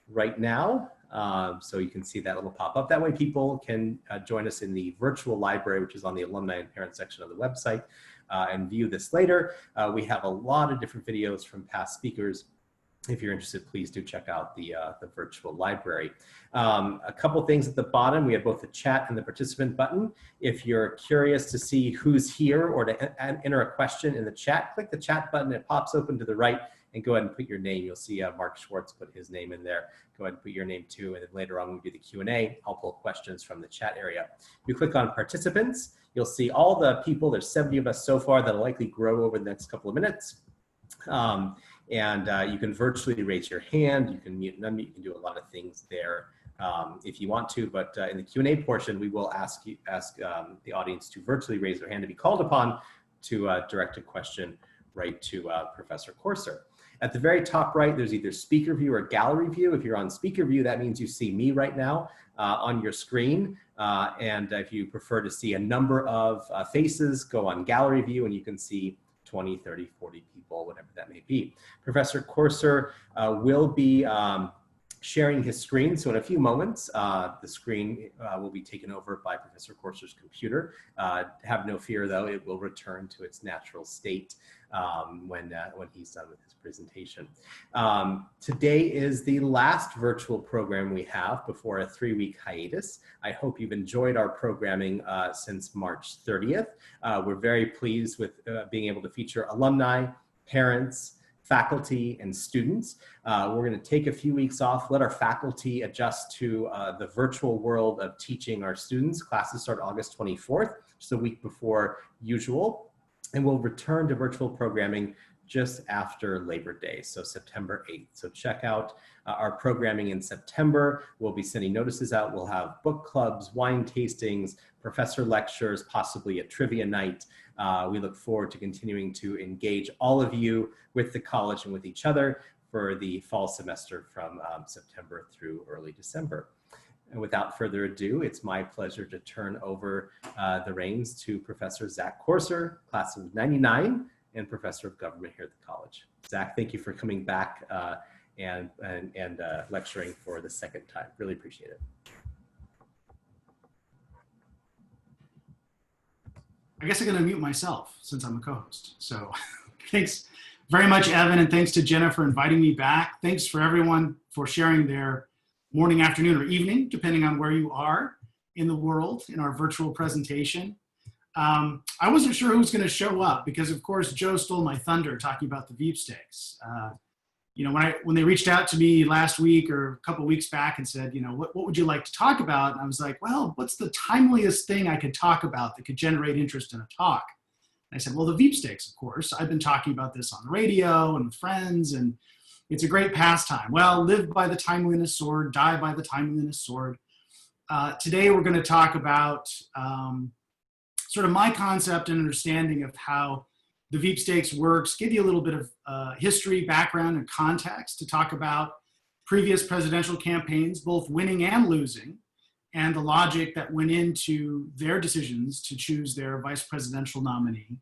right now. So you can see that little pop up. That way people can join us in the virtual library, which is on the alumni and parent section of the website, and view this later. We have a lot of different videos from past speakers. If you're interested, please do check out the virtual library. A couple things at the bottom, we have both the chat and the participant button. If you're curious to see who's here or to enter a question in the chat, click the chat button. It pops open to the right, and go ahead and put your name. You'll see Mark Schwartz put his name in there. Go ahead and put your name too, and then later on when we do the Q&A, I'll pull questions from the chat area. If you click on participants, you'll see all the people, there's 70 of us so far, that'll likely grow over the next couple of minutes. You can virtually raise your hand, you can mute and unmute, you can do a lot of things there if you want to, but in the Q&A portion, we will ask the audience to virtually raise their hand to be called upon to direct a question right to Professor Courser. At the very top right, there's either speaker view or gallery view. If you're on speaker view, that means you see me right now on your screen. And if you prefer to see a number of faces, go on gallery view and you can see 20, 30, 40 people, whatever that may be. Professor Courser will be sharing his screen. So in a few moments, the screen will be taken over by Professor Courser's computer. Have no fear though, it will return to its natural state when he's done with his presentation. Today is the last virtual program we have before a 3-week hiatus. I hope you've enjoyed our programming since March 30th. We're very pleased with being able to feature alumni, parents, faculty, and students. We're going to take a few weeks off, let our faculty adjust to the virtual world of teaching our students. Classes start August 24th, just a week before usual, and we'll return to virtual programming just after Labor Day, so September 8th. So check out our programming in September. We'll be sending notices out. We'll have book clubs, wine tastings, professor lectures, possibly a trivia night. We look forward to continuing to engage all of you with the college and with each other for the fall semester from September through early December. And without further ado, it's my pleasure to turn over the reins to Professor Zach Courser, class of '99, and Professor of Government here at the college. Zach, thank you for coming back and lecturing for the second time. Really appreciate it. I guess I'm going to mute myself since I'm a co-host. So thanks very much, Evan, and thanks to Jenna for inviting me back. Thanks for everyone for sharing their morning, afternoon, or evening, depending on where you are in the world in our virtual presentation. I wasn't sure who was going to show up because, of course, Joe stole my thunder talking about the Veepstakes. You know, when they reached out to me last week or a couple of weeks back and said, you know, what would you like to talk about? And I was like, well, what's the timeliest thing I could talk about that could generate interest in a talk? And I said, well, the Veepstakes, of course. I've been talking about this on the radio and with friends, and it's a great pastime. Well, live by the timeliness sword, die by the timeliness sword. Today, we're going to talk about sort of my concept and understanding of how the Veepstakes works, give you a little bit of history, background, and context to talk about previous presidential campaigns, both winning and losing, and the logic that went into their decisions to choose their vice presidential nominee.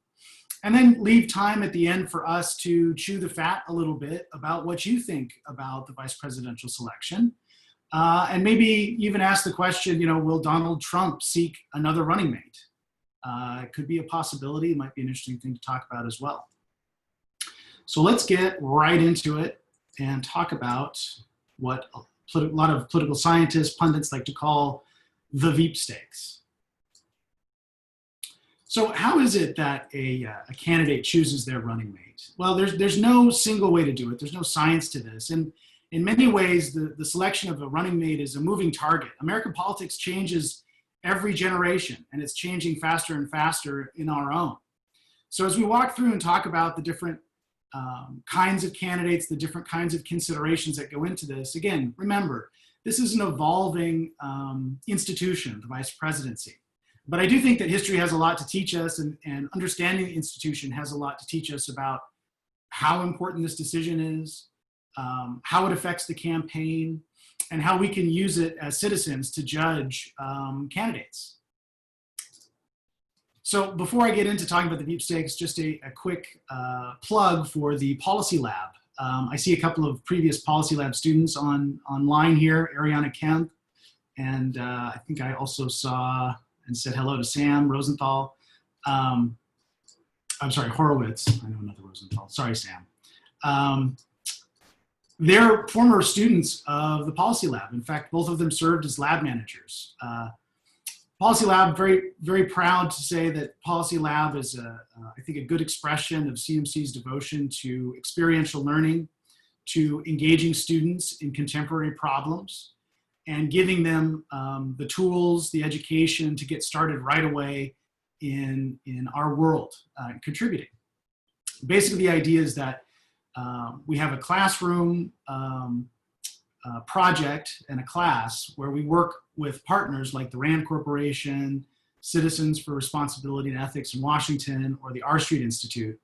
And then leave time at the end for us to chew the fat a little bit about what you think about the vice presidential selection. And maybe even ask the question, you know, will Donald Trump seek another running mate? It could be a possibility. It might be an interesting thing to talk about as well. So let's get right into it and talk about what a lot of political scientists, pundits like to call the Veepstakes. So how is it that a candidate chooses their running mate? Well, there's no single way to do it. There's no science to this. And in many ways, the selection of a running mate is a moving target. American politics changes every generation, and it's changing faster and faster in our own. So as we walk through and talk about the different kinds of candidates, the different kinds of considerations that go into this, again, remember, this is an evolving institution, the vice presidency. But I do think that history has a lot to teach us, and understanding the institution has a lot to teach us about how important this decision is, how it affects the campaign, and how we can use it as citizens to judge candidates. So before I get into talking about the Veepstakes, just a quick plug for the Policy Lab I see a couple of previous Policy Lab students online here, Ariana Kemp, and I think I also saw and said hello to Sam Rosenthal. I'm sorry, Horowitz. I know another Rosenthal. Sorry, Sam. They're former students of the Policy Lab. In fact, both of them served as lab managers. Policy Lab, very, very proud to say that Policy Lab is, I think, a good expression of CMC's devotion to experiential learning, to engaging students in contemporary problems, and giving them the tools, the education to get started right away in our world, contributing. Basically, the idea is that we have a classroom project and a class where we work with partners like the RAND Corporation, Citizens for Responsibility and Ethics in Washington, or the R Street Institute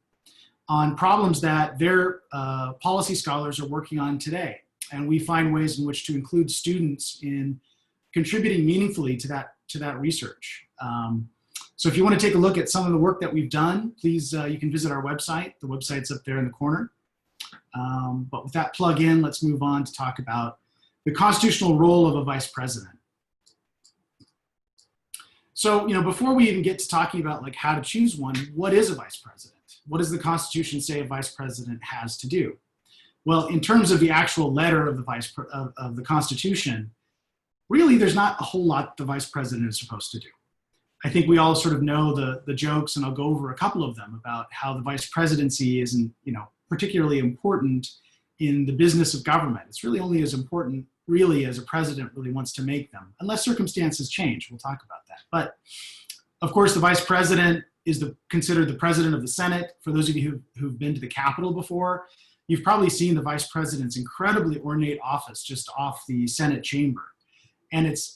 on problems that their policy scholars are working on today. And we find ways in which to include students in contributing meaningfully to that research. So if you want to take a look at some of the work that we've done, please, you can visit our website. The website's up there in the corner. But with that plug in, let's move on to talk about the constitutional role of a vice president. So, before we even get to talking about like how to choose one, what is a vice president? What does the Constitution say a vice president has to do? Well, in terms of the actual letter of the Constitution, really there's not a whole lot the vice president is supposed to do. I think we all sort of know the jokes, and I'll go over a couple of them about how the vice presidency isn't, particularly important in the business of government. It's really only as important, really, as a president really wants to make them, unless circumstances change. We'll talk about that. But of course, the vice president is considered the president of the Senate. For those of you who've been to the Capitol before, you've probably seen the vice president's incredibly ornate office just off the Senate chamber. And it's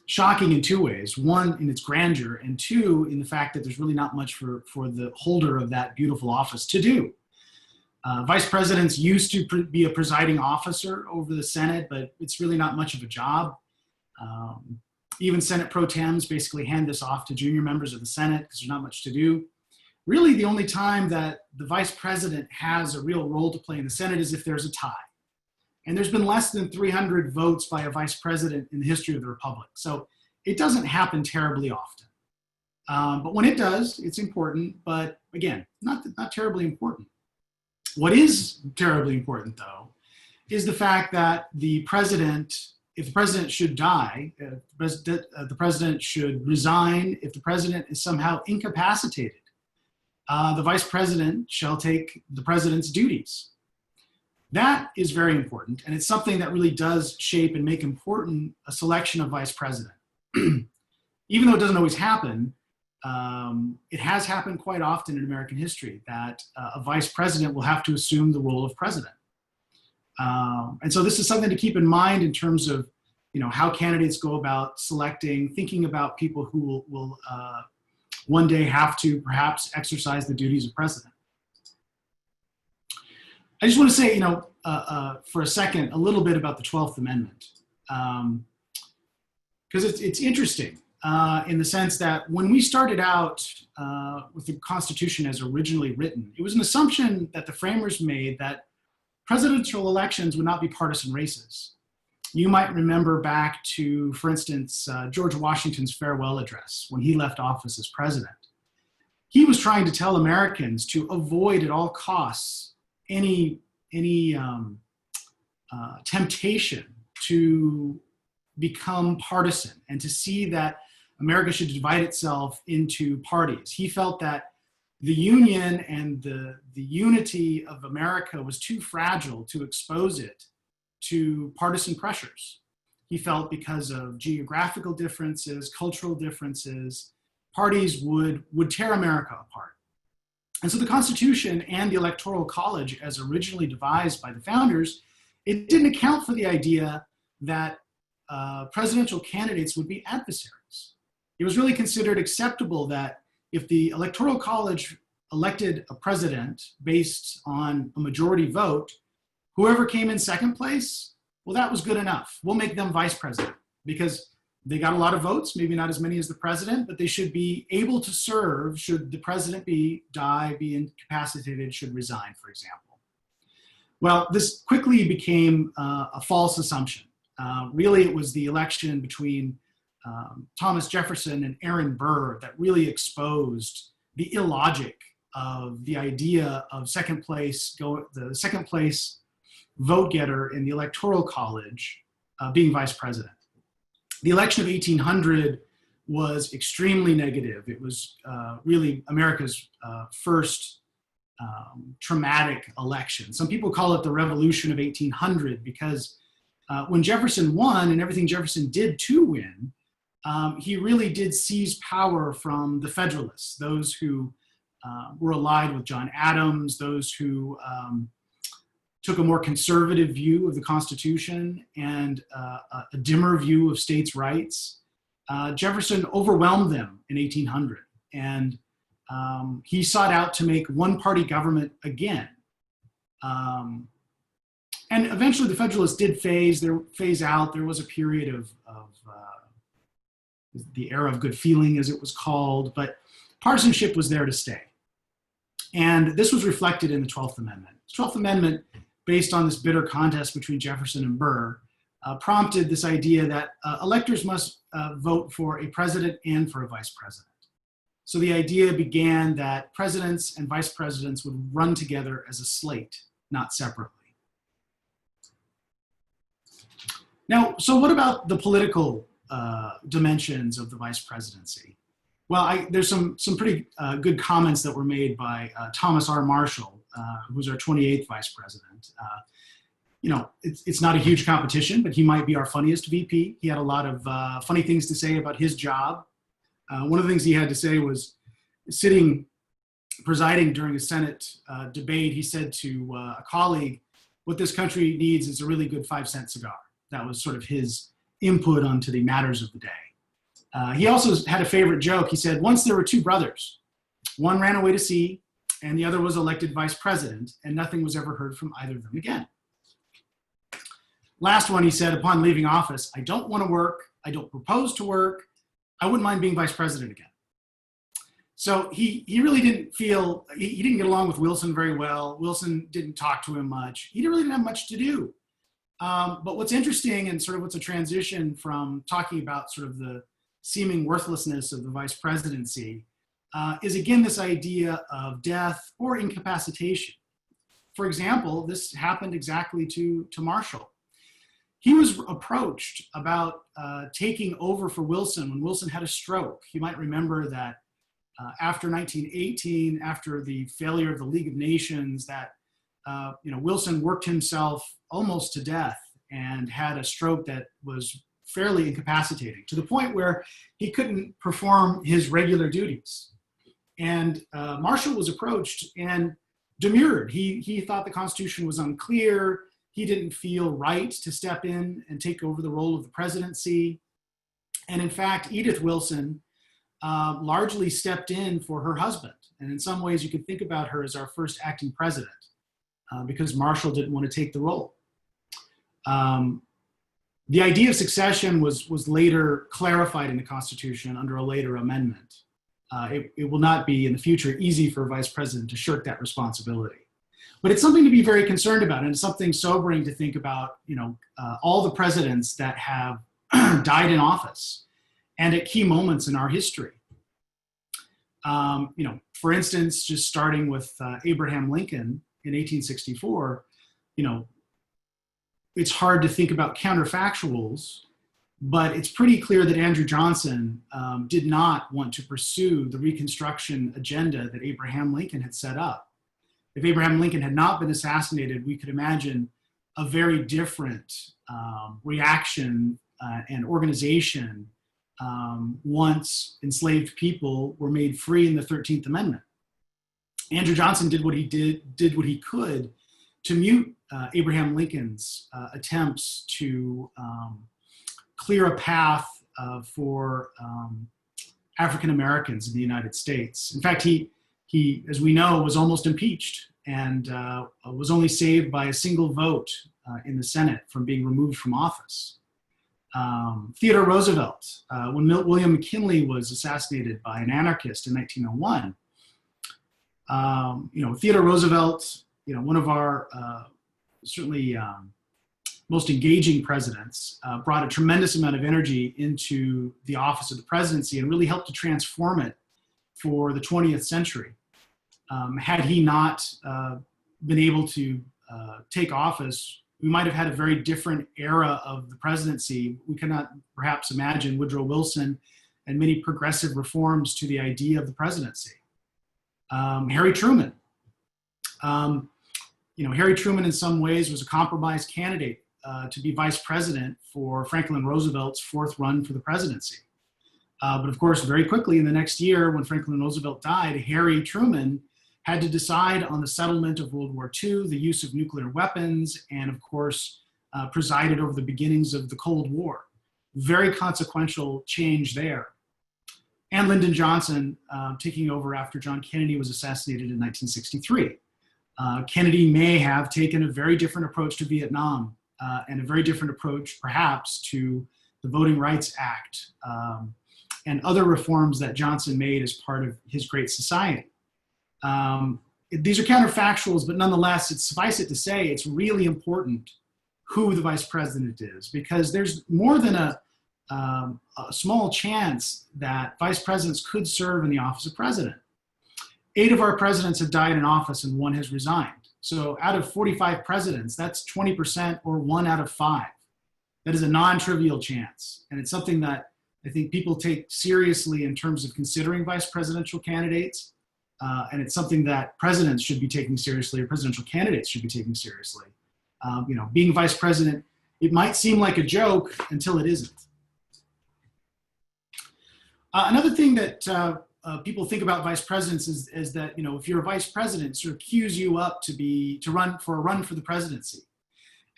shocking in two ways. One, in its grandeur, and two, in the fact that there's really not much for the holder of that beautiful office to do. Vice presidents used to be a presiding officer over the Senate, but it's really not much of a job. Even Senate pro tems basically hand this off to junior members of the Senate because there's not much to do. Really, the only time that the vice president has a real role to play in the Senate is if there's a tie. And there's been less than 300 votes by a vice president in the history of the Republic. So it doesn't happen terribly often. But when it does, it's important, but again, not terribly important. What is terribly important, though, is the fact that the president, if the president should die, the president should resign. If the president is somehow incapacitated, the vice president shall take the president's duties. That is very important, and it's something that really does shape and make important a selection of vice president. Even though it doesn't always happen, it has happened quite often in American history that a vice president will have to assume the role of president. And so this is something to keep in mind in terms of how candidates go about selecting, thinking about people who will one day have to perhaps exercise the duties of president. I just want to say, for a second, a little bit about the 12th Amendment, because it's interesting in the sense that when we started out with the Constitution as originally written, it was an assumption that the framers made that presidential elections would not be partisan races. You might remember back to, for instance, George Washington's farewell address when he left office as president. He was trying to tell Americans to avoid at all costs any temptation to become partisan and to see that America should divide itself into parties. He felt that the union and the unity of America was too fragile to expose it to partisan pressures. He felt because of geographical differences, cultural differences, parties would tear America apart. And so the Constitution and the Electoral College, as originally devised by the founders, it didn't account for the idea that presidential candidates would be adversaries. It was really considered acceptable that if the Electoral College elected a president based on a majority vote, whoever came in second place, well, that was good enough. We'll make them vice president because They got a lot of votes, maybe not as many as the president, but they should be able to serve should the president be incapacitated, should resign, for example. Well, this quickly became a false assumption. Really, it was the election between Thomas Jefferson and Aaron Burr that really exposed the illogic of the idea of the second place vote getter in the Electoral College being vice president. The election of 1800 was extremely negative. It was really America's first traumatic election. Some people call it the Revolution of 1800 because when Jefferson won, and everything Jefferson did to win, he really did seize power from the Federalists, those who were allied with John Adams, those who took a more conservative view of the Constitution and a dimmer view of states' rights. Jefferson overwhelmed them in 1800, and he sought out to make one-party government again. And eventually the Federalists did phase out. There was a period of the era of good feeling, as it was called, but partisanship was there to stay. And this was reflected in the 12th Amendment. The 12th Amendment, based on this bitter contest between Jefferson and Burr, prompted this idea that electors must vote for a president and for a vice president. So the idea began that presidents and vice presidents would run together as a slate, not separately. Now, so what about the political dimensions of the vice presidency? Well, there's some pretty good comments that were made by Thomas R. Marshall, who's our 28th vice president. You know, it's not a huge competition, but he might be our funniest VP. He had a lot of funny things to say about his job. One of the things he had to say was presiding during a Senate debate, he said to a colleague, what this country needs is a really good 5-cent cigar. That was sort of his input onto the matters of the day. He also had a favorite joke. He said, once there were two brothers. One ran away to sea, and the other was elected vice president, and nothing was ever heard from either of them again. Last one, he said, upon leaving office, I don't want to work. I don't propose to work. I wouldn't mind being vice president again. So he really didn't feel, he didn't get along with Wilson very well. Wilson didn't talk to him much. He really didn't have much to do. But what's interesting and sort of what's a transition from talking about sort of the seeming worthlessness of the vice presidency is again this idea of death or incapacitation. For example, this happened exactly to Marshall. He was approached about taking over for Wilson when Wilson had a stroke. You might remember that after 1918, after the failure of the League of Nations, that Wilson worked himself almost to death and had a stroke that was fairly incapacitating to the point where he couldn't perform his regular duties. And Marshall was approached and demurred. He thought the Constitution was unclear. He didn't feel right to step in and take over the role of the presidency. And in fact, Edith Wilson largely stepped in for her husband. And in some ways, you could think about her as our first acting president because Marshall didn't want to take the role. The idea of succession was later clarified in the Constitution under a later amendment. It will not be in the future easy for a vice president to shirk that responsibility. But it's something to be very concerned about, and it's something sobering to think about, all the presidents that have died in office and at key moments in our history. For instance, just starting with Abraham Lincoln in 1864, it's hard to think about counterfactuals, but it's pretty clear that Andrew Johnson did not want to pursue the Reconstruction agenda that Abraham Lincoln had set up. If Abraham Lincoln had not been assassinated, we could imagine a very different reaction and organization once enslaved people were made free in the 13th Amendment. Andrew Johnson did what he could to mute Abraham Lincoln's attempts to clear a path for African Americans in the United States. In fact, he, as we know, was almost impeached and was only saved by a single vote in the Senate from being removed from office. Theodore Roosevelt, when William McKinley was assassinated by an anarchist in 1901. Theodore Roosevelt, one of our certainly most engaging presidents, brought a tremendous amount of energy into the office of the presidency and really helped to transform it for the 20th century. Had he not been able to take office, we might have had a very different era of the presidency. We cannot perhaps imagine Woodrow Wilson and many progressive reforms to the idea of the presidency. Harry Truman. Harry Truman in some ways was a compromise candidate to be vice president for Franklin Roosevelt's fourth run for the presidency. But of course, very quickly in the next year, when Franklin Roosevelt died, Harry Truman had to decide on the settlement of World War II, the use of nuclear weapons, and of course, presided over the beginnings of the Cold War. Very consequential change there. And Lyndon Johnson taking over after John Kennedy was assassinated in 1963. Kennedy may have taken a very different approach to Vietnam and a very different approach perhaps to the Voting Rights Act and other reforms that Johnson made as part of his Great Society. These are counterfactuals, but nonetheless, suffice it to say, it's really important who the vice president is, because there's more than a small chance that vice presidents could serve in the office of president. 8 of our presidents have died in office and 1 has resigned. So out of 45 presidents, that's 20% or 1 out of 5. That is a non-trivial chance. And it's something that I think people take seriously in terms of considering vice presidential candidates. And it's something that presidents should be taking seriously, or presidential candidates should be taking seriously. Being vice president, it might seem like a joke until it isn't. Another thing that people think about vice presidents is that, if you're a vice president, it sort of cues you up to run for the presidency.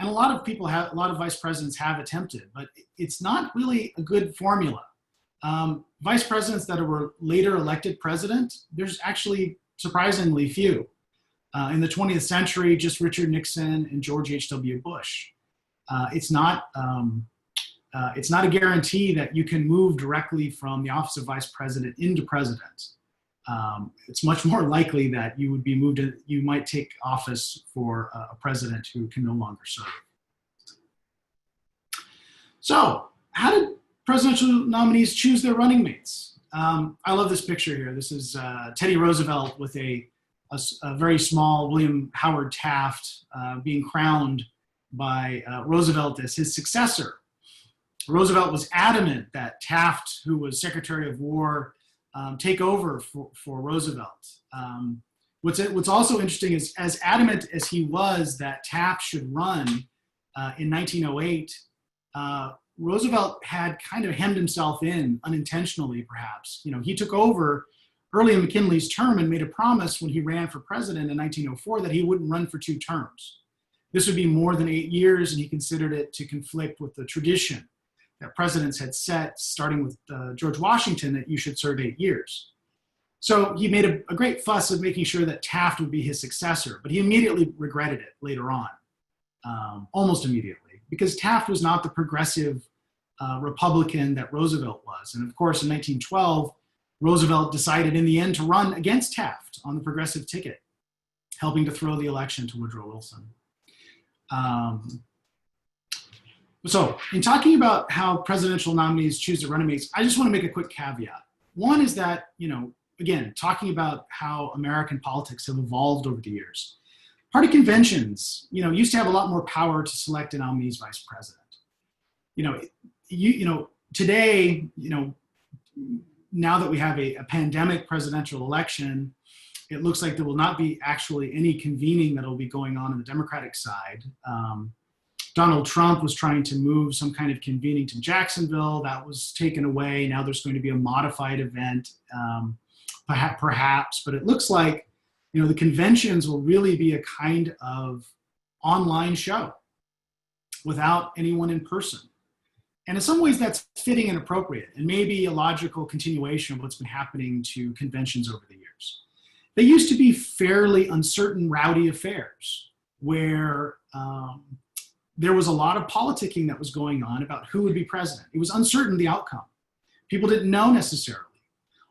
And a lot of vice presidents have attempted, but it's not really a good formula. Vice presidents that were later elected president, there's actually surprisingly few. In the 20th century, just Richard Nixon and George H.W. Bush. It's not a guarantee that you can move directly from the office of vice president into president. It's much more likely that you would be you might take office for a president who can no longer serve. So, how did presidential nominees choose their running mates? I love this picture here. This is Teddy Roosevelt with a very small William Howard Taft being crowned by Roosevelt as his successor. Roosevelt was adamant that Taft, who was Secretary of War, take over for Roosevelt. What's also interesting is, as adamant as he was that Taft should run in 1908, Roosevelt had kind of hemmed himself in unintentionally, perhaps. He took over early in McKinley's term and made a promise when he ran for president in 1904 that he wouldn't run for 2 terms. This would be more than 8 years, and he considered it to conflict with the tradition that presidents had set, starting with George Washington, that you should serve 8 years. So he made a great fuss of making sure that Taft would be his successor, but he immediately regretted it later on, almost immediately, because Taft was not the progressive Republican that Roosevelt was. And of course, in 1912, Roosevelt decided in the end to run against Taft on the progressive ticket, helping to throw the election to Woodrow Wilson. So in talking about how presidential nominees choose their running mates, I just want to make a quick caveat. One is that, again, talking about how American politics have evolved over the years. Party conventions, used to have a lot more power to select a nominee's vice president. Today, now that we have a pandemic presidential election, it looks like there will not be actually any convening that will be going on the Democratic side. Donald Trump was trying to move some kind of convening to Jacksonville. That was taken away. Now there's going to be a modified event, perhaps, but it looks like, the conventions will really be a kind of online show without anyone in person. And in some ways that's fitting and appropriate, and maybe a logical continuation of what's been happening to conventions over the years. They used to be fairly uncertain, rowdy affairs where there was a lot of politicking that was going on about who would be president. It was uncertain, the outcome. People didn't know necessarily.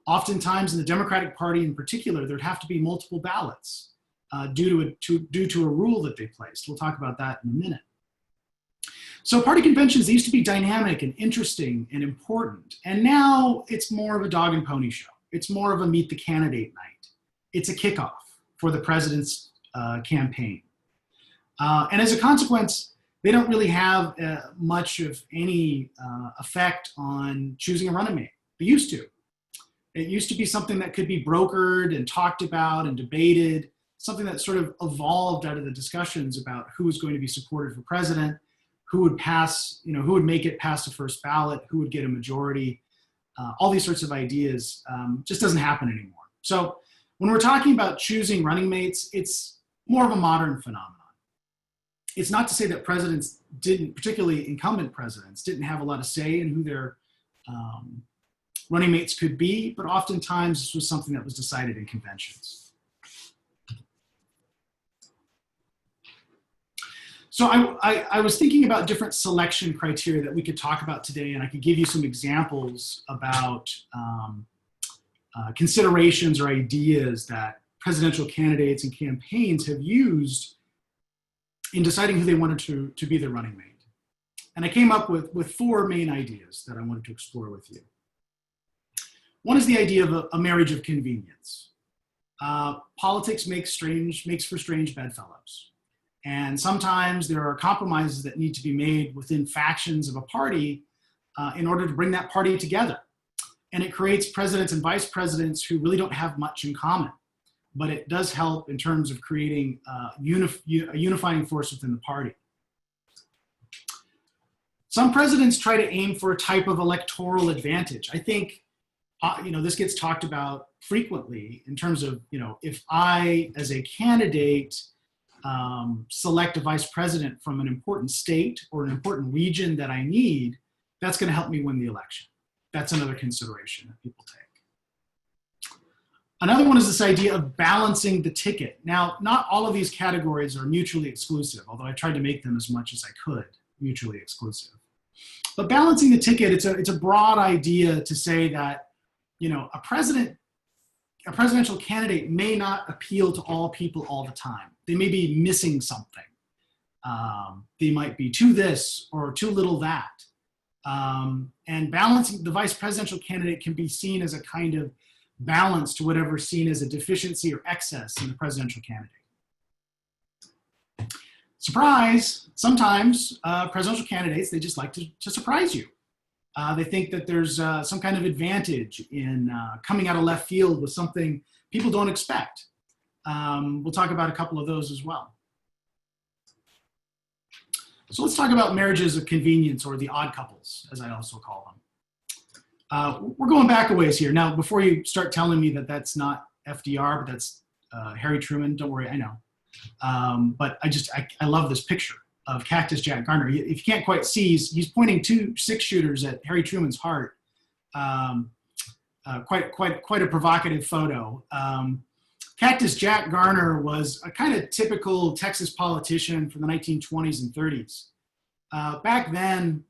Oftentimes in the Democratic Party in particular, there'd have to be multiple ballots due to a rule that they placed. We'll talk about that in a minute. So party conventions, they used to be dynamic and interesting and important. And now it's more of a dog and pony show. It's more of a meet the candidate night. It's a kickoff for the president's campaign. And as a consequence, they don't really have much of any effect on choosing a running mate. They used to. It used to be something that could be brokered and talked about and debated, something that sort of evolved out of the discussions about who was going to be supported for president, who would pass, who would make it past the first ballot, who would get a majority. All these sorts of ideas just doesn't happen anymore. So when we're talking about choosing running mates, it's more of a modern phenomenon. It's not to say that presidents didn't, particularly incumbent presidents, didn't have a lot of say in who their running mates could be, but oftentimes this was something that was decided in conventions. So I was thinking about different selection criteria that we could talk about today, and I could give you some examples about considerations or ideas that presidential candidates and campaigns have used in deciding who they wanted to be their running mate. And I came up with four main ideas that I wanted to explore with you. One is the idea of a marriage of convenience. Politics makes for strange bedfellows. And sometimes there are compromises that need to be made within factions of a party in order to bring that party together. And it creates presidents and vice presidents who really don't have much in common. But it does help in terms of creating a unifying force within the party. Some presidents try to aim for a type of electoral advantage. I think this gets talked about frequently in terms of, if I, as a candidate, select a vice president from an important state or an important region that I need, that's going to help me win the election. That's another consideration that people take. Another one is this idea of balancing the ticket. Now, not all of these categories are mutually exclusive, although I tried to make them as much as I could mutually exclusive. But balancing the ticket, it's a broad idea to say that, a presidential candidate may not appeal to all people all the time. They may be missing something. They might be too this or too little that. And balancing the vice presidential candidate can be seen as a kind of balance to whatever is seen as a deficiency or excess in the presidential candidate. Surprise, sometimes presidential candidates, they just like to surprise you. They think that there's some kind of advantage in coming out of left field with something people don't expect. We'll talk about a couple of those as well. So let's talk about marriages of convenience, or the odd couples, as I also call them. We're going back a ways here. Now, before you start telling me that that's not FDR, but that's Harry Truman, don't worry, I know. But I love this picture of Cactus Jack Garner. If you can't quite see, he's pointing 2 6-shooters at Harry Truman's heart. Quite a provocative photo. Cactus Jack Garner was a kind of typical Texas politician from the 1920s and 30s. Back then,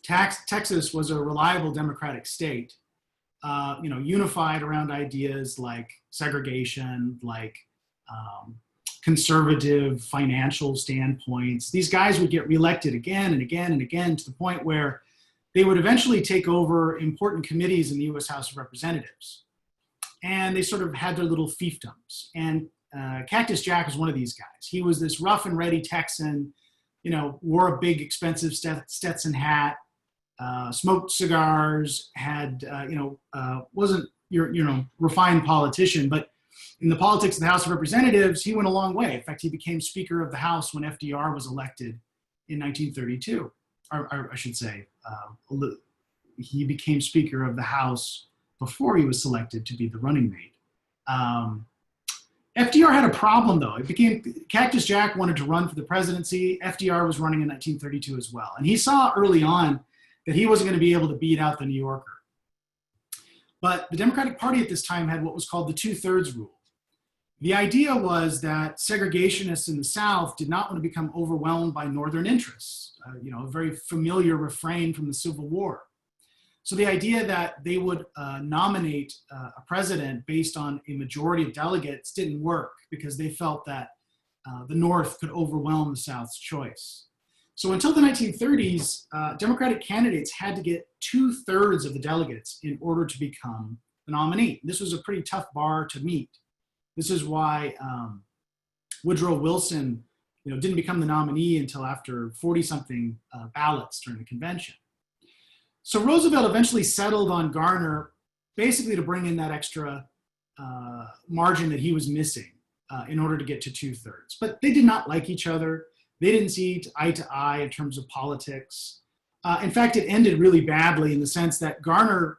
Texas was a reliable Democratic state, unified around ideas like segregation, like conservative financial standpoints. These guys would get reelected again and again and again, to the point where they would eventually take over important committees in the U.S. House of Representatives. And they sort of had their little fiefdoms. And Cactus Jack was one of these guys. He was this rough and ready Texan, wore a big expensive Stetson hat, smoked cigars, had, wasn't your refined politician, but in the politics of the House of Representatives, he went a long way. In fact, he became Speaker of the House when FDR was elected in 1932. Or I should say, he became Speaker of the House before he was selected to be the running mate. FDR had a problem, though. Cactus Jack wanted to run for the presidency. FDR was running in 1932 as well. And he saw early on that he wasn't going to be able to beat out the New Yorker. But the Democratic Party at this time had what was called the 2/3 rule. The idea was that segregationists in the South did not want to become overwhelmed by Northern interests, a very familiar refrain from the Civil War. So the idea that they would nominate a president based on a majority of delegates didn't work because they felt that the North could overwhelm the South's choice. So until the 1930s, Democratic candidates had to get 2/3 of the delegates in order to become the nominee. This was a pretty tough bar to meet. This is why Woodrow Wilson didn't become the nominee until after 40-something ballots during the convention. So Roosevelt eventually settled on Garner basically to bring in that extra margin that he was missing in order to get to 2/3. But they did not like each other. They didn't see eye to eye in terms of politics. In fact, it ended really badly in the sense that Garner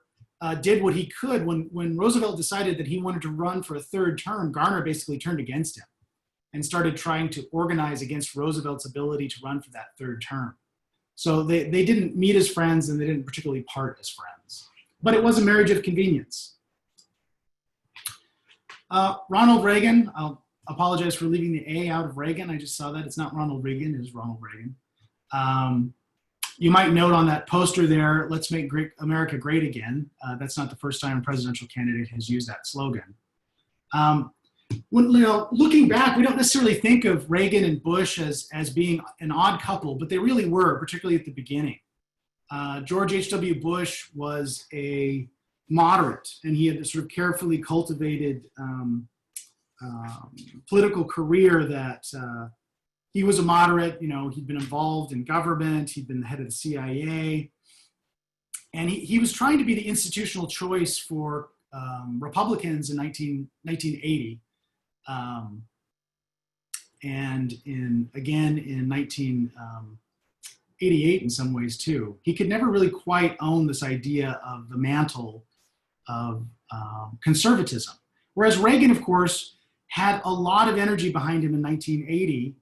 did what he could. When Roosevelt decided that he wanted to run for a third term, Garner basically turned against him and started trying to organize against Roosevelt's ability to run for that third term. So they didn't meet as friends and they didn't particularly part as friends. But it was a marriage of convenience. Ronald Reagan, I'll apologize for leaving the A out of Reagan. I just saw that. It's not Ronald Reagan, it's Ronald Reagan. You might note on that poster there, "Let's make America great again." That's not the first time a presidential candidate has used that slogan. Looking back, we don't necessarily think of Reagan and Bush as being an odd couple, but they really were, particularly at the beginning. George H.W. Bush was a moderate, and he had a sort of carefully cultivated political career that he was a moderate. He'd been involved in government, he'd been the head of the CIA, and he was trying to be the institutional choice for Republicans in 1980. And again in 1988 in some ways too. He could never really quite own this idea of the mantle of conservatism. Whereas Reagan, of course, had a lot of energy behind him in 1980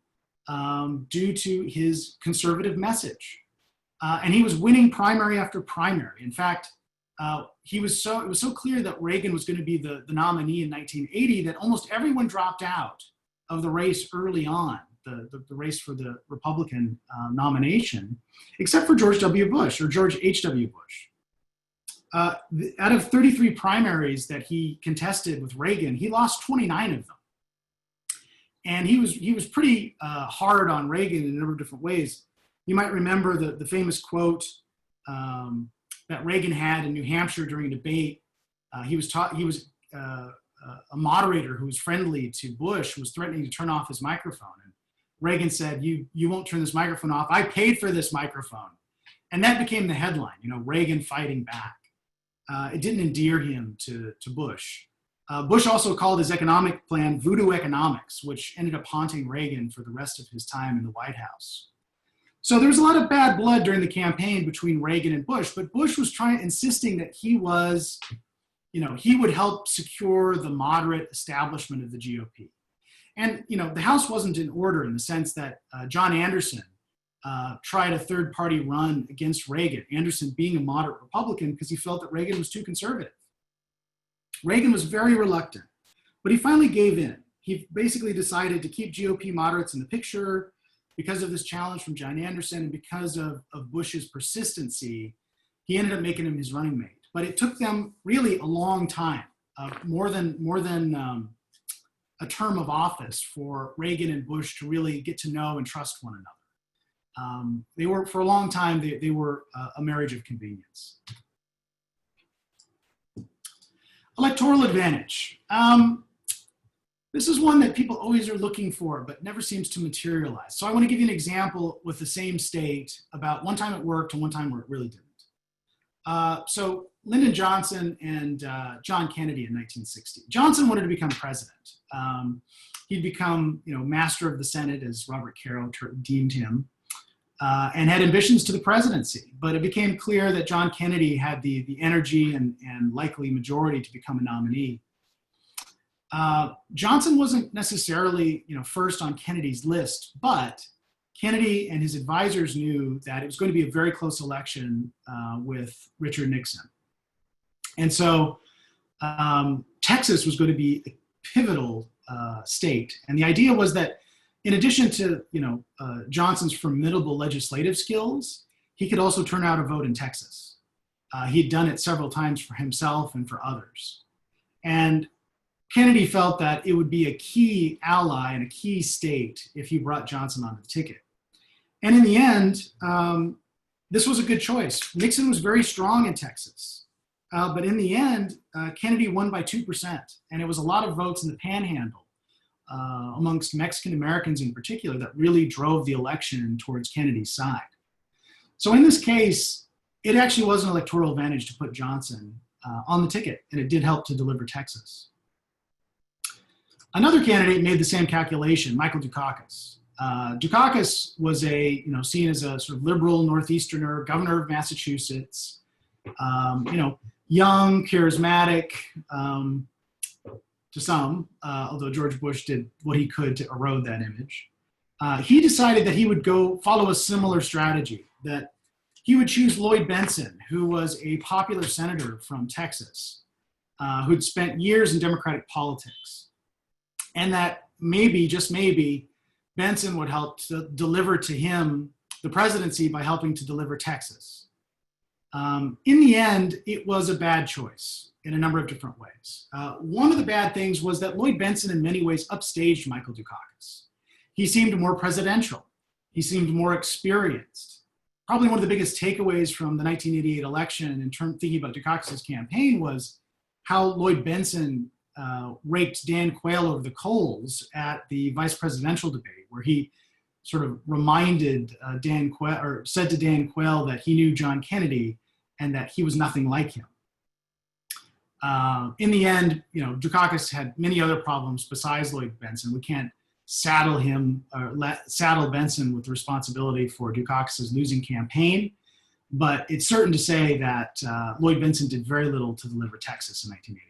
due to his conservative message. And he was winning primary after primary. In fact, it was so clear that Reagan was going to be the nominee in 1980 that almost everyone dropped out of the race early on, the race for the Republican nomination, except for George W. Bush or George H.W. Bush. Out of 33 primaries that he contested with Reagan, he lost 29 of them. And he was pretty hard on Reagan in a number of different ways. You might remember the famous quote that Reagan had in New Hampshire during a debate. He was a moderator who was friendly to Bush, was threatening to turn off his microphone. And Reagan said, you won't turn this microphone off. I paid for this microphone. And that became the headline, Reagan fighting back. It didn't endear him to Bush. Bush also called his economic plan voodoo economics, which ended up haunting Reagan for the rest of his time in the White House. So there was a lot of bad blood during the campaign between Reagan and Bush, but Bush was insisting that he was, he would help secure the moderate establishment of the GOP. And, the House wasn't in order in the sense that John Anderson tried a third-party run against Reagan, Anderson being a moderate Republican because he felt that Reagan was too conservative. Reagan was very reluctant, but he finally gave in. He basically decided to keep GOP moderates in the picture because of this challenge from John Anderson and because of Bush's persistency. He ended up making him his running mate. But it took them really a long time, more than a term of office, for Reagan and Bush to really get to know and trust one another. They were, for a long time, they were a marriage of convenience. Electoral advantage. This is one that people always are looking for, but never seems to materialize. So I want to give you an example with the same state about one time it worked and one time where it really didn't. So Lyndon Johnson and John Kennedy in 1960. Johnson wanted to become president. He'd become, master of the Senate, as Robert Caro deemed him, and had ambitions to the presidency. But it became clear that John Kennedy had the energy and likely majority to become a nominee. Johnson wasn't necessarily, first on Kennedy's list, but Kennedy and his advisors knew that it was going to be a very close election with Richard Nixon. And so Texas was going to be pivotal state. And the idea was that in addition to, Johnson's formidable legislative skills, he could also turn out a vote in Texas. He'd done it several times for himself and for others. And Kennedy felt that it would be a key ally and a key state if he brought Johnson onto the ticket. And in the end, this was a good choice. Nixon was very strong in Texas. But in the end, Kennedy won by 2%. And it was a lot of votes in the panhandle amongst Mexican Americans in particular that really drove the election towards Kennedy's side. So in this case, it actually was an electoral advantage to put Johnson on the ticket, and it did help to deliver Texas. Another candidate made the same calculation, Michael Dukakis. Dukakis was seen as a sort of liberal Northeasterner, governor of Massachusetts, young, charismatic to some, although George Bush did what he could to erode that image. He decided that he would follow a similar strategy, that he would choose Lloyd Bentsen, who was a popular senator from Texas, who'd spent years in Democratic politics. And that maybe, just maybe, Bentsen would help to deliver to him the presidency by helping to deliver Texas. In the end, it was a bad choice in a number of different ways. One of the bad things was that Lloyd Bentsen in many ways upstaged Michael Dukakis. He seemed more presidential. He seemed more experienced. Probably one of the biggest takeaways from the 1988 election in thinking about Dukakis' campaign was how Lloyd Bentsen raked Dan Quayle over the coals at the vice presidential debate, where he sort of reminded Dan Quayle, or said to Dan Quayle that he knew John Kennedy and that he was nothing like him. In the end, Dukakis had many other problems besides Lloyd Bentsen. We can't saddle Bentsen with responsibility for Dukakis' losing campaign, but it's certain to say that Lloyd Bentsen did very little to deliver Texas in 1988.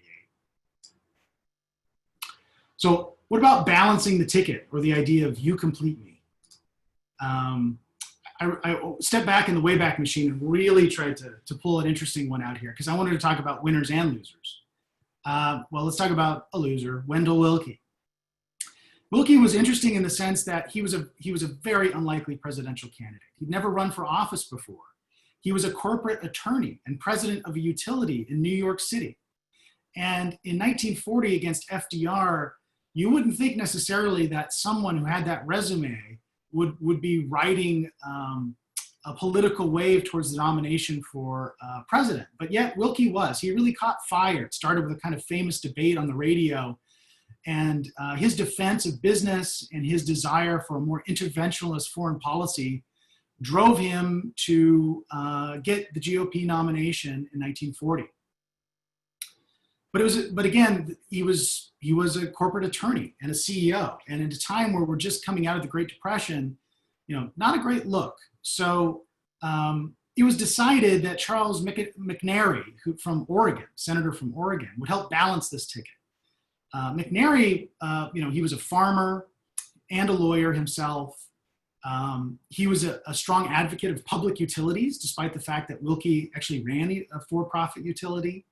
So what about balancing the ticket, or the idea of you complete me? I stepped back in the Wayback Machine and really tried to pull an interesting one out here, because I wanted to talk about winners and losers. Well, let's talk about a loser, Wendell Willkie. Willkie was interesting in the sense that he was a very unlikely presidential candidate. He'd never run for office before. He was a corporate attorney and president of a utility in New York City. And in 1940 against FDR, you wouldn't think necessarily that someone who had that resume would be riding a political wave towards the nomination for president. But yet Willkie was. He really caught fire. It started with a kind of famous debate on the radio. And his defense of business and his desire for a more interventionist foreign policy drove him to get the GOP nomination in 1940. But again, he was a corporate attorney and a CEO, and at a time where we're just coming out of the Great Depression, not a great look. So it was decided that Charles McNary, senator from Oregon, would help balance this ticket. McNary, he was a farmer and a lawyer himself. He was a strong advocate of public utilities, despite the fact that Willkie actually ran a for-profit utility.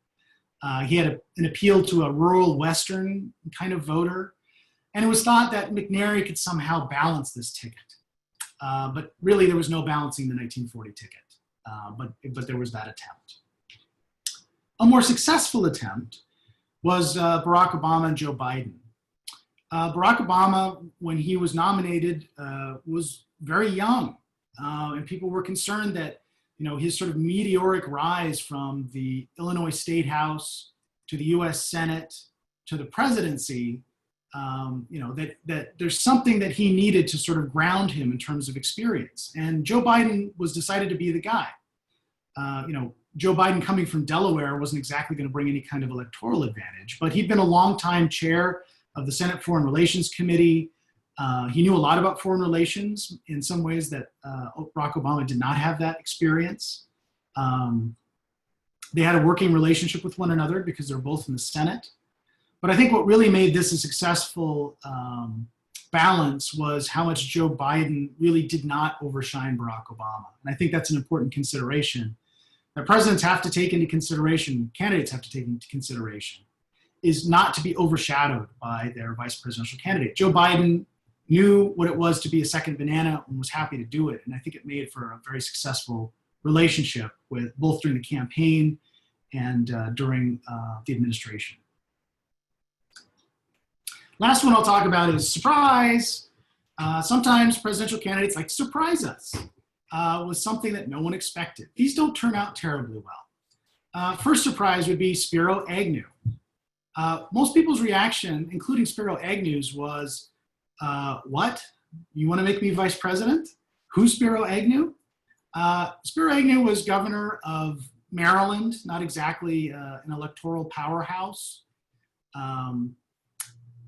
He had an appeal to a rural Western kind of voter. And it was thought that McNary could somehow balance this ticket. But really, there was no balancing the 1940 ticket. But there was that attempt. A more successful attempt was Barack Obama and Joe Biden. Barack Obama, when he was nominated, was very young. And people were concerned that his sort of meteoric rise from the Illinois State House to the US Senate to the presidency, that there's something that he needed to sort of ground him in terms of experience. And Joe Biden was decided to be the guy. Joe Biden, coming from Delaware, wasn't exactly going to bring any kind of electoral advantage, but he'd been a longtime chair of the Senate Foreign Relations Committee. He knew a lot about foreign relations in some ways that Barack Obama did not have that experience. They had a working relationship with one another because they're both in the Senate. But I think what really made this a successful balance was how much Joe Biden really did not overshine Barack Obama. And I think that's an important consideration that presidents have to take into consideration, candidates have to take into consideration. is not to be overshadowed by their vice presidential candidate. Joe Biden knew what it was to be a second banana and was happy to do it. And I think it made for a very successful relationship with both during the campaign and during the administration. Last one I'll talk about is surprise. Sometimes presidential candidates like to surprise us with something that no one expected. These don't turn out terribly well. First surprise would be Spiro Agnew. Most people's reaction, including Spiro Agnew's, was, what? You want to make me vice president? Who's Spiro Agnew? Spiro Agnew was governor of Maryland, not exactly an electoral powerhouse.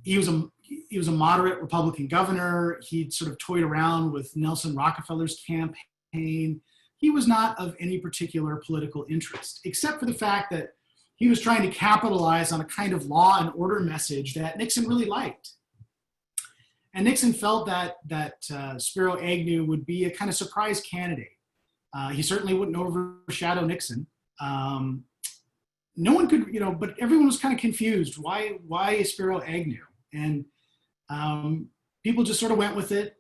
He was a moderate Republican governor. He'd sort of toyed around with Nelson Rockefeller's campaign. He was not of any particular political interest, except for the fact that he was trying to capitalize on a kind of law and order message that Nixon really liked. And Nixon felt that Spiro Agnew would be a kind of surprise candidate. He certainly wouldn't overshadow Nixon. No one could, but everyone was kind of confused. Why Spiro Agnew? And people just sort of went with it.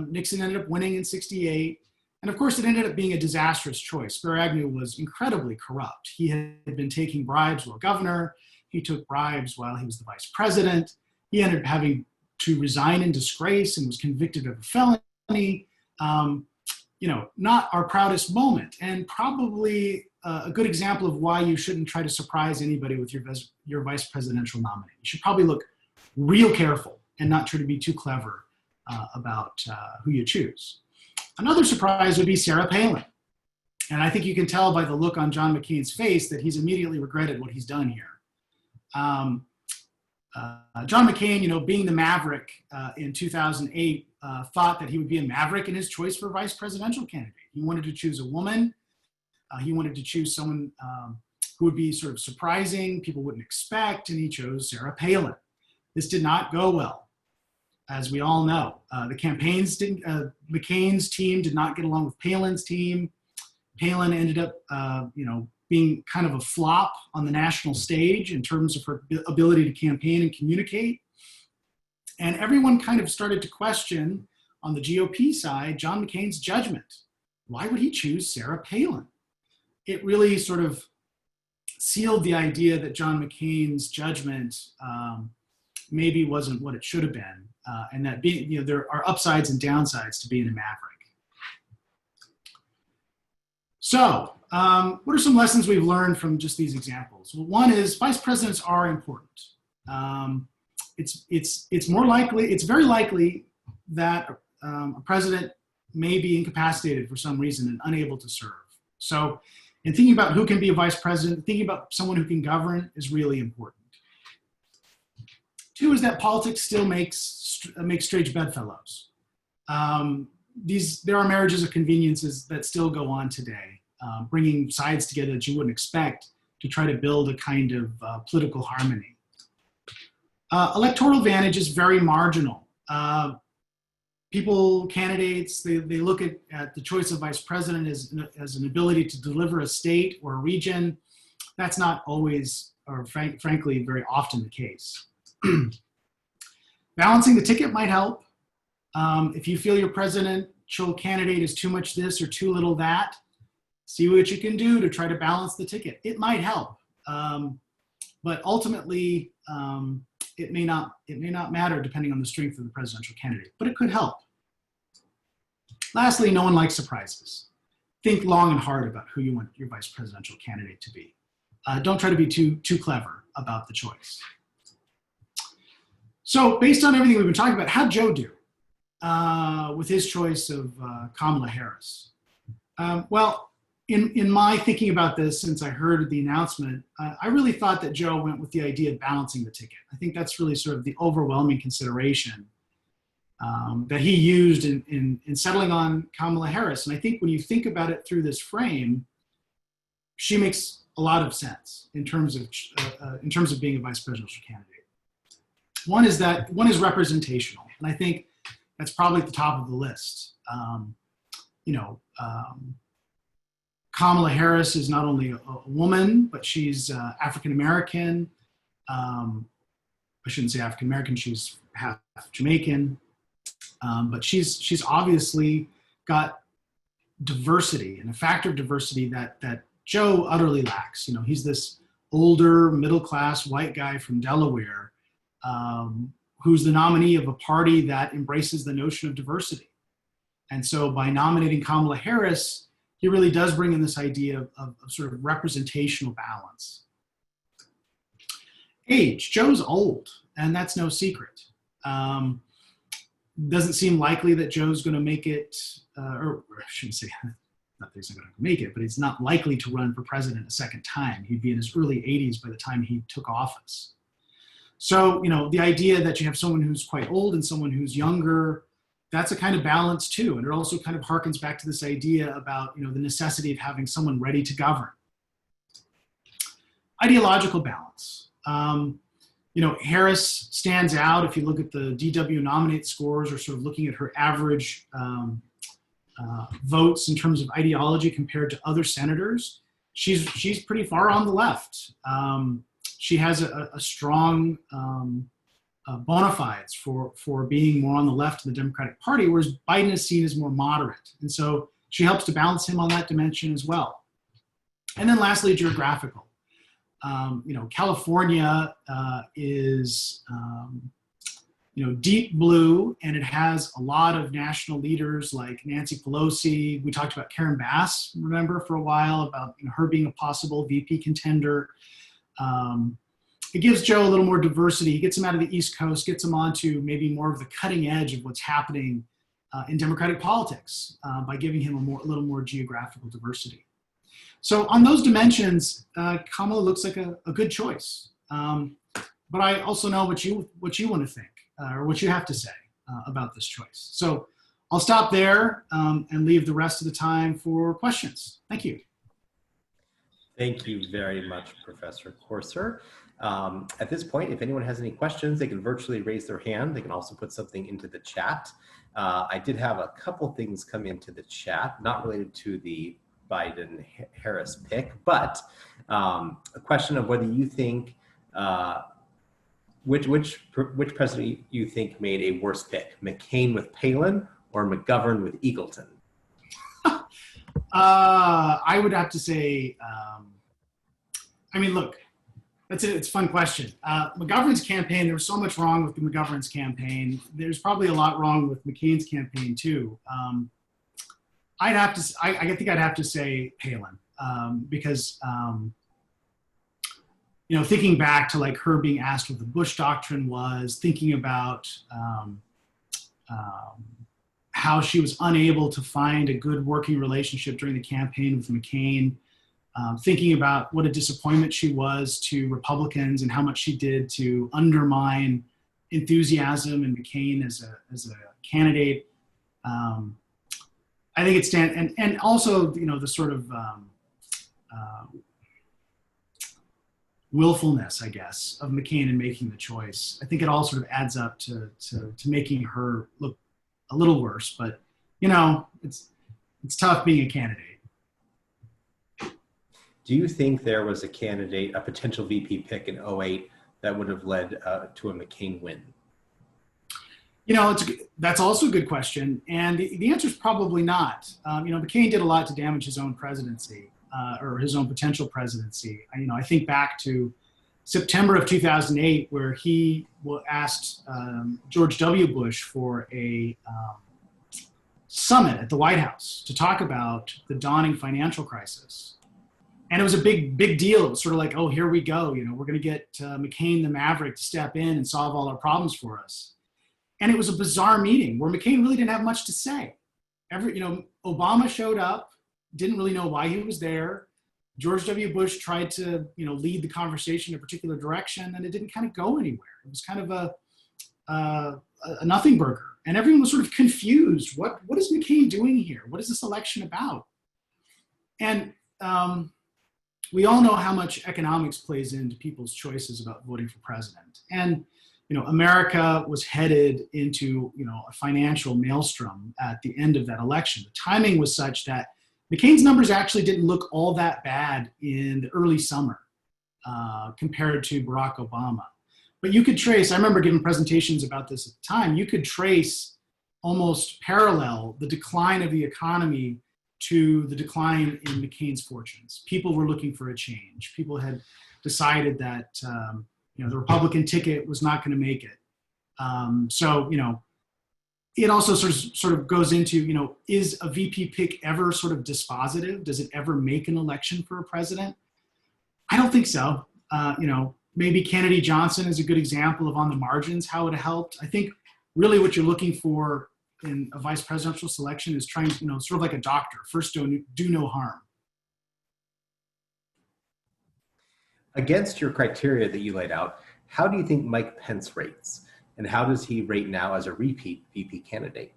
Nixon ended up winning in '68. And of course, it ended up being a disastrous choice. Spiro Agnew was incredibly corrupt. He had been taking bribes while governor. He took bribes while he was the vice president. He ended up having to resign in disgrace and was convicted of a felony. Not our proudest moment, and probably a good example of why you shouldn't try to surprise anybody with your vice presidential nominee. You should probably look real careful and not try to be too clever about who you choose. Another surprise would be Sarah Palin. And I think you can tell by the look on John McCain's face that he's immediately regretted what he's done here. John McCain, being the maverick in 2008, thought that he would be a maverick in his choice for vice presidential candidate. He wanted to choose a woman. He wanted to choose someone who would be sort of surprising, people wouldn't expect, and he chose Sarah Palin. This did not go well, as we all know. McCain's team did not get along with Palin's team. Palin ended up, being kind of a flop on the national stage in terms of her ability to campaign and communicate. And everyone kind of started to question, on the GOP side, John McCain's judgment. Why would he choose Sarah Palin? It really sort of sealed the idea that John McCain's judgment maybe wasn't what it should have been, and that there are upsides and downsides to being a maverick. So, what are some lessons we've learned from just these examples? Well, one is vice presidents are important. It's very likely that a president may be incapacitated for some reason and unable to serve. So, in thinking about who can be a vice president, thinking about someone who can govern is really important. Two is that politics still makes strange bedfellows. There are marriages of conveniences that still go on today, bringing sides together that you wouldn't expect to try to build a kind of political harmony. Electoral advantage is very marginal. Candidates, they look at the choice of vice president as an ability to deliver a state or a region. That's not always, or frankly, very often the case. Balancing the ticket might help. If you feel your presidential candidate is too much this or too little that, see what you can do to try to balance the ticket. It might help, but ultimately it may not matter depending on the strength of the presidential candidate, but it could help. Lastly, no one likes surprises. Think long and hard about who you want your vice presidential candidate to be. Don't try to be too clever about the choice. So based on everything we've been talking about, how'd Joe do with his choice of Kamala Harris? Well, in my thinking about this, since I heard the announcement, I really thought that Joe went with the idea of balancing the ticket. I think that's really sort of the overwhelming consideration that he used in settling on Kamala Harris. And I think when you think about it through this frame, she makes a lot of sense in terms of being a vice presidential candidate. One is representational, and I think that's probably at the top of the list. Kamala Harris is not only a woman, but she's African American. I shouldn't say African American. She's half Jamaican, but she's obviously got diversity and a factor of diversity that Joe utterly lacks. You know, he's this older, middle-class white guy from Delaware who's the nominee of a party that embraces the notion of diversity. And so by nominating Kamala Harris, he really does bring in this idea of sort of representational balance. Age, Joe's old, and that's no secret. Doesn't seem likely that Joe's going to make it, or I shouldn't say, not that he's not going to make it, but he's not likely to run for president a second time. He'd be in his early 80s by the time he took office. So, you know, the idea that you have someone who's quite old and someone who's younger, that's a kind of balance too. And it also kind of harkens back to this idea about, you know, the necessity of having someone ready to govern. Ideological balance. You know, Harris stands out if you look at the DW nominate scores, or sort of looking at her average votes in terms of ideology compared to other senators. She's pretty far on the left. She has a strong bona fides for being more on the left of the Democratic Party, whereas Biden is seen as more moderate. And so she helps to balance him on that dimension as well. And then lastly, geographical. You know, California is, you know, deep blue, and it has a lot of national leaders like Nancy Pelosi. We talked about Karen Bass, remember, for a while, about, you know, her being a possible VP contender. It gives Joe a little more diversity. He gets him out of the East Coast, gets him onto maybe more of the cutting edge of what's happening in Democratic politics by giving him a little more geographical diversity. So on those dimensions, Kamala looks like a good choice. But I also know what you want to think, or what you have to say about this choice. So I'll stop there and leave the rest of the time for questions. Thank you. Thank you very much, Professor Courser. At this point, if anyone has any questions, they can virtually raise their hand. They can also put something into the chat. I did have a couple things come into the chat, not related to the Biden-Harris pick, but a question of whether you think, which president you think made a worse pick, McCain with Palin or McGovern with Eagleton? I would have to say, I mean, look, it's a fun question. McGovern's campaign, there was so much wrong with McGovern's campaign. There's probably a lot wrong with McCain's campaign too. I think I'd have to say Palin, because, you know, thinking back to like her being asked what the Bush doctrine was, thinking about how she was unable to find a good working relationship during the campaign with McCain, thinking about what a disappointment she was to Republicans and how much she did to undermine enthusiasm in McCain as a candidate. I think it stands, and also, you know, the sort of willfulness, I guess, of McCain in making the choice. I think it all sort of adds up to making her look a little worse. But, you know, it's tough being a candidate. Do you think there was a candidate, a potential VP pick in 2008 that would have led to a McCain win? You know, that's also a good question. And the answer is probably not. You know, McCain did a lot to damage his own presidency, or his own potential presidency. You know, I think back to September of 2008, where he asked George W. Bush for a summit at the White House to talk about the dawning financial crisis. And it was a big deal. It was sort of like, oh, here we go. You know, we're going to get McCain the Maverick to step in and solve all our problems for us. And it was a bizarre meeting where McCain really didn't have much to say. You know, Obama showed up, didn't really know why he was there. George W. Bush tried to, you know, lead the conversation in a particular direction, and it didn't kind of go anywhere. It was kind of a nothing burger. And everyone was sort of confused. What is McCain doing here? What is this election about? And we all know how much economics plays into people's choices about voting for president. And, you know, America was headed into, you know, a financial maelstrom at the end of that election. The timing was such that McCain's numbers actually didn't look all that bad in the early summer. compared to Barack Obama. But you could trace, I remember giving presentations about this at the time, you could trace almost parallel the decline of the economy to the decline in McCain's fortunes. People were looking for a change. People had decided that the Republican ticket was not going to make it. So it also sort of goes into, is a VP pick ever sort of dispositive? Does it ever make an election for a president? I don't think so. Maybe Kennedy Johnson is a good example of on the margins how it helped. I think really what you're looking for in a vice presidential selection is trying, sort of like a doctor, first do no harm. Against your criteria that you laid out, how do you think Mike Pence rates? And how does he rate now as a repeat VP candidate?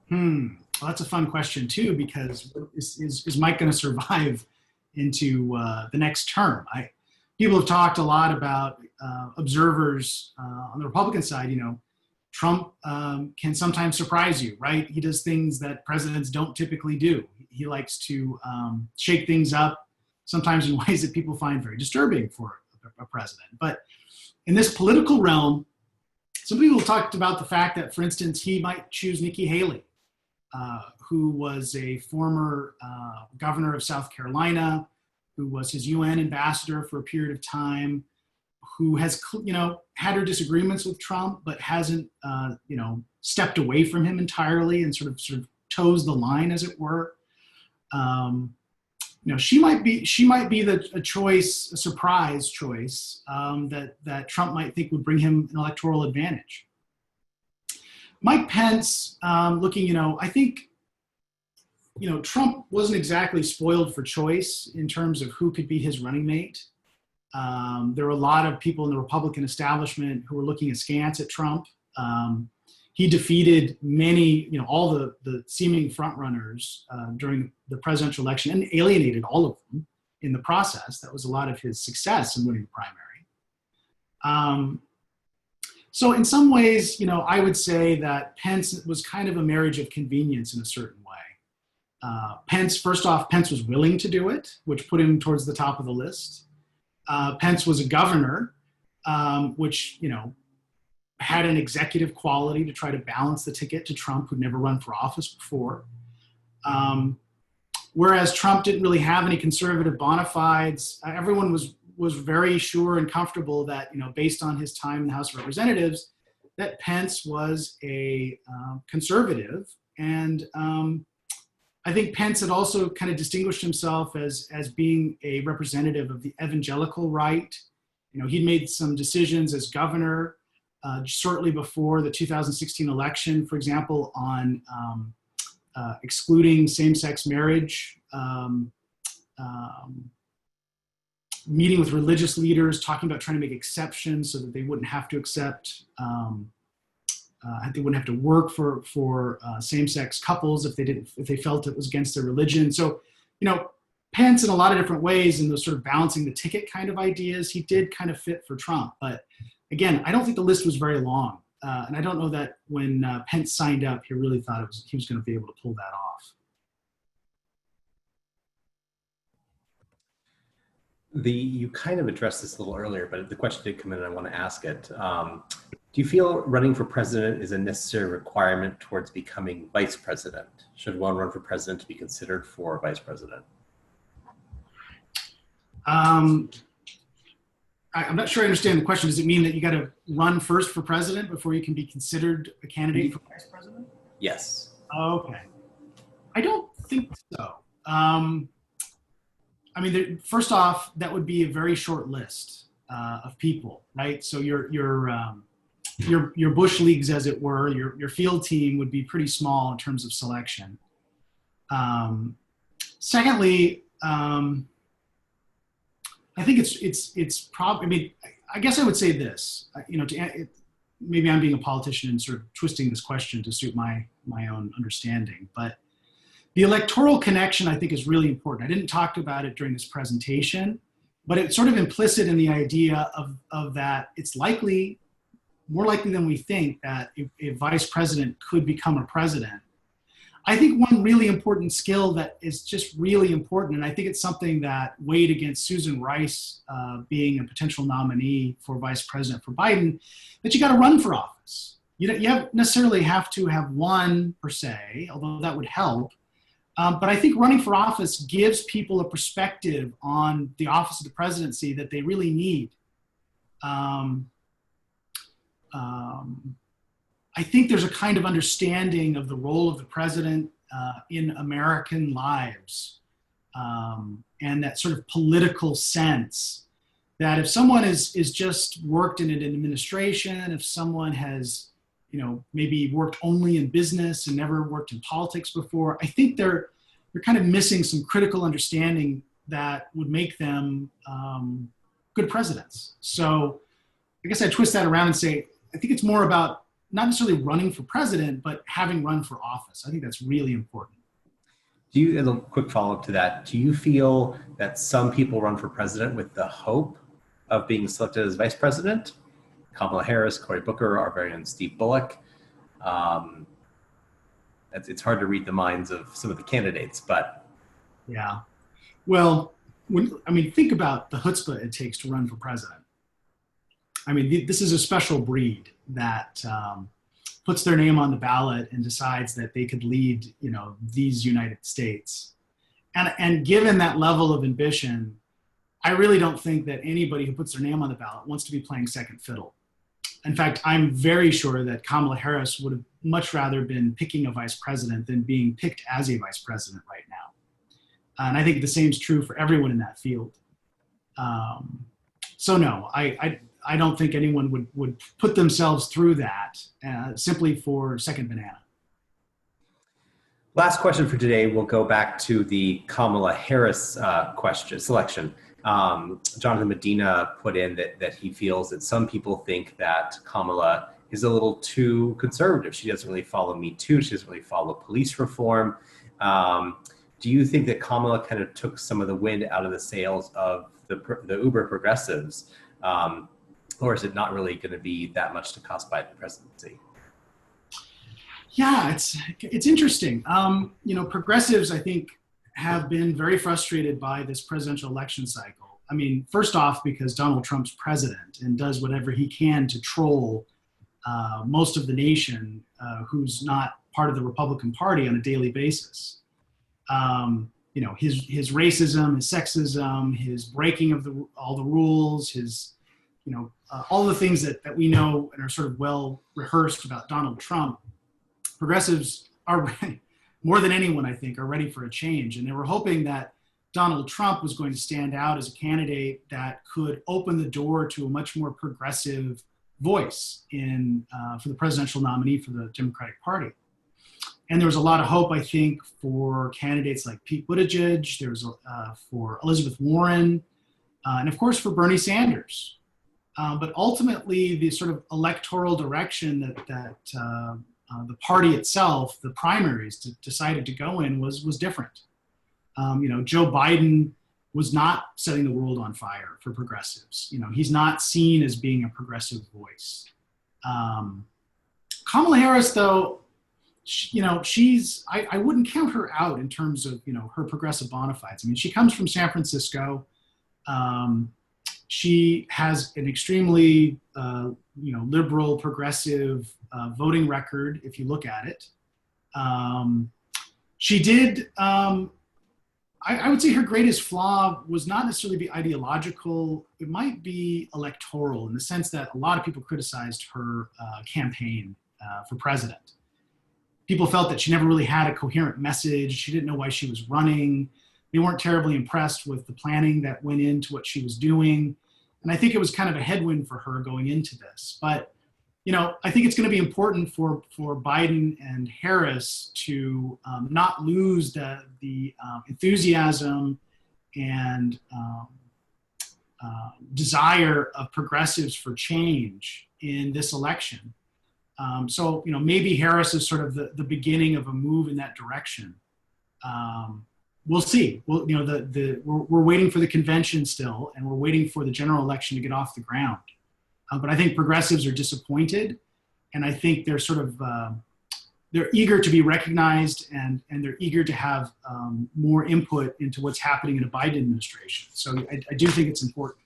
Well, that's a fun question too, because is Mike going to survive into the next term? People have talked a lot about observers on the Republican side. Trump can sometimes surprise you, right? He does things that presidents don't typically do. He likes to shake things up, sometimes in ways that people find very disturbing for a president. But in this political realm, some people talked about the fact that, for instance, he might choose Nikki Haley, who was a former governor of South Carolina, who was his UN ambassador for a period of time, who has, had her disagreements with Trump, but hasn't, stepped away from him entirely and sort of toes the line, as it were. She might be a surprise choice that Trump might think would bring him an electoral advantage. Mike Pence, I think, Trump wasn't exactly spoiled for choice in terms of who could be his running mate. There were a lot of people in the Republican establishment who were looking askance at Trump. He defeated many, all the seeming frontrunners during the presidential election and alienated all of them in the process. That was a lot of his success in winning the primary. So in some ways, I would say that Pence was kind of a marriage of convenience in a certain way. Pence was willing to do it, which put him towards the top of the list. Pence was a governor, which, had an executive quality to try to balance the ticket to Trump, who'd never run for office before. Whereas Trump didn't really have any conservative bona fides. Everyone was very sure and comfortable that, based on his time in the House of Representatives, that Pence was a conservative. And I think Pence had also kind of distinguished himself as being a representative of the evangelical right. He'd made some decisions as governor shortly before the 2016 election, for example, on excluding same-sex marriage, meeting with religious leaders, talking about trying to make exceptions so that they wouldn't have to accept, they wouldn't have to work for same-sex couples if they felt it was against their religion. So, Pence in a lot of different ways in those sort of balancing the ticket kind of ideas, he did kind of fit for Trump. But again, I don't think the list was very long. And I don't know that when Pence signed up, he really thought he was going to be able to pull that off. You kind of addressed this a little earlier, but the question did come in and I want to ask it. Do you feel running for president is a necessary requirement towards becoming vice president? Should one run for president to be considered for vice president? I'm not sure I understand the question. Does it mean that you got to run first for president before you can be considered a candidate for vice president? Yes. Okay. I don't think so. First off, that would be a very short list of people, right? So your bush leagues, as it were, your field team would be pretty small in terms of selection. Secondly, I think it's probably. I guess I would say this. Maybe I'm being a politician and sort of twisting this question to suit my own understanding, but the electoral connection, I think, is really important. I didn't talk about it during this presentation, but it's sort of implicit in the idea of that it's more likely than we think that a vice president could become a president. I think one really important skill that is just really important, and I think it's something that weighed against Susan Rice being a potential nominee for vice president for Biden, that you got to run for office. You don't necessarily have to have won per se, although that would help. But I think running for office gives people a perspective on the office of the presidency that they really need. I think there's a kind of understanding of the role of the president in American lives, and that sort of political sense that if someone is just worked in an administration, if someone has, maybe worked only in business and never worked in politics before, I think they're kind of missing some critical understanding that would make them good presidents. So I guess I twist that around and say, I think it's more about not necessarily running for president, but having run for office. I think that's really important. As a quick follow-up to that, do you feel that some people run for president with the hope of being selected as vice president? Kamala Harris, Cory Booker, our very own Steve Bullock. It's hard to read the minds of some of the candidates, but. Yeah. Well, think about the chutzpah it takes to run for president. This is a special breed that puts their name on the ballot and decides that they could lead, these United States. And given that level of ambition, I really don't think that anybody who puts their name on the ballot wants to be playing second fiddle. In fact, I'm very sure that Kamala Harris would have much rather been picking a vice president than being picked as a vice president right now. And I think the same is true for everyone in that field. So no, I don't think anyone would put themselves through that simply for second banana. Last question for today. We'll go back to the Kamala Harris selection. Jonathan Medina put in that he feels that some people think that Kamala is a little too conservative. She doesn't really follow Me Too. She doesn't really follow police reform. Do you think that Kamala kind of took some of the wind out of the sails of the uber progressives? Or is it not really going to be that much to cost Biden the presidency? Yeah, it's interesting. Progressives, I think, have been very frustrated by this presidential election cycle. First off, because Donald Trump's president and does whatever he can to troll most of the nation who's not part of the Republican Party on a daily basis. His racism, his sexism, his breaking of all the rules, his all the things that we know and are sort of well rehearsed about Donald Trump. Progressives are, more than anyone, I think, are ready for a change. And they were hoping that Donald Trump was going to stand out as a candidate that could open the door to a much more progressive voice for the presidential nominee for the Democratic Party. And there was a lot of hope, I think, for candidates like Pete Buttigieg. There was for Elizabeth Warren, and of course for Bernie Sanders. But ultimately, the sort of electoral direction that the party itself, the primaries, decided to go in was different. Joe Biden was not setting the world on fire for progressives. He's not seen as being a progressive voice. Kamala Harris, though, I wouldn't count her out in terms of her progressive bona fides. She comes from San Francisco. She has an extremely liberal, progressive voting record if you look at it. She did, I would say her greatest flaw was not necessarily be ideological. It might be electoral in the sense that a lot of people criticized her campaign for president. People felt that she never really had a coherent message. She didn't know why she was running. They weren't terribly impressed with the planning that went into what she was doing. And I think it was kind of a headwind for her going into this. But, I think it's going to be important for Biden and Harris to not lose the enthusiasm and desire of progressives for change in this election. So maybe Harris is sort of the beginning of a move in that direction. We'll see. Well, we're waiting for the convention still, and we're waiting for the general election to get off the ground. But I think progressives are disappointed, and I think they're sort of they're eager to be recognized and they're eager to have more input into what's happening in a Biden administration. So I do think it's important.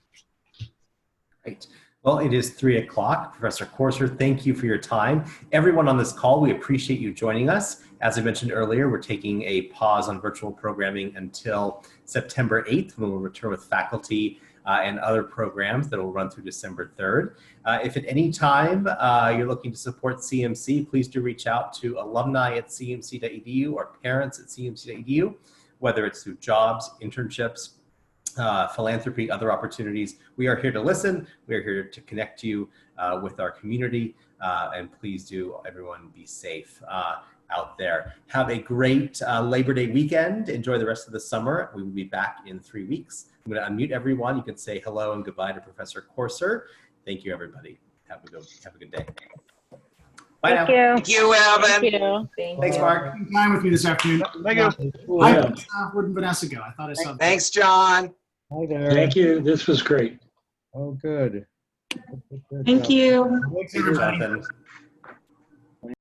Great. Well, it is 3 o'clock. Professor Courser, thank you for your time. Everyone on this call, we appreciate you joining us. As I mentioned earlier, we're taking a pause on virtual programming until September 8th, when we'll return with faculty and other programs that will run through December 3rd. If at any time you're looking to support CMC, please do reach out to alumni@cmc.edu or parents@cmc.edu, whether it's through jobs, internships, philanthropy, other opportunities. We are here to listen. We are here to connect you with our community. And please do, everyone, be safe out there. Have a great Labor Day weekend. Enjoy the rest of the summer. We will be back in 3 weeks. I'm going to unmute everyone. You can say hello and goodbye to Professor Courser. Thank you, everybody. Have a good day. Bye now. Thank you, Evan. Thank you. Thanks, Mark. Spending time with me this afternoon. Thank you. Where'd Vanessa go? I thought I saw. Thanks, John. Hi there. Thank you. This was great. Oh, good. Thank you. Thanks, Thank you, everybody. Jonathan.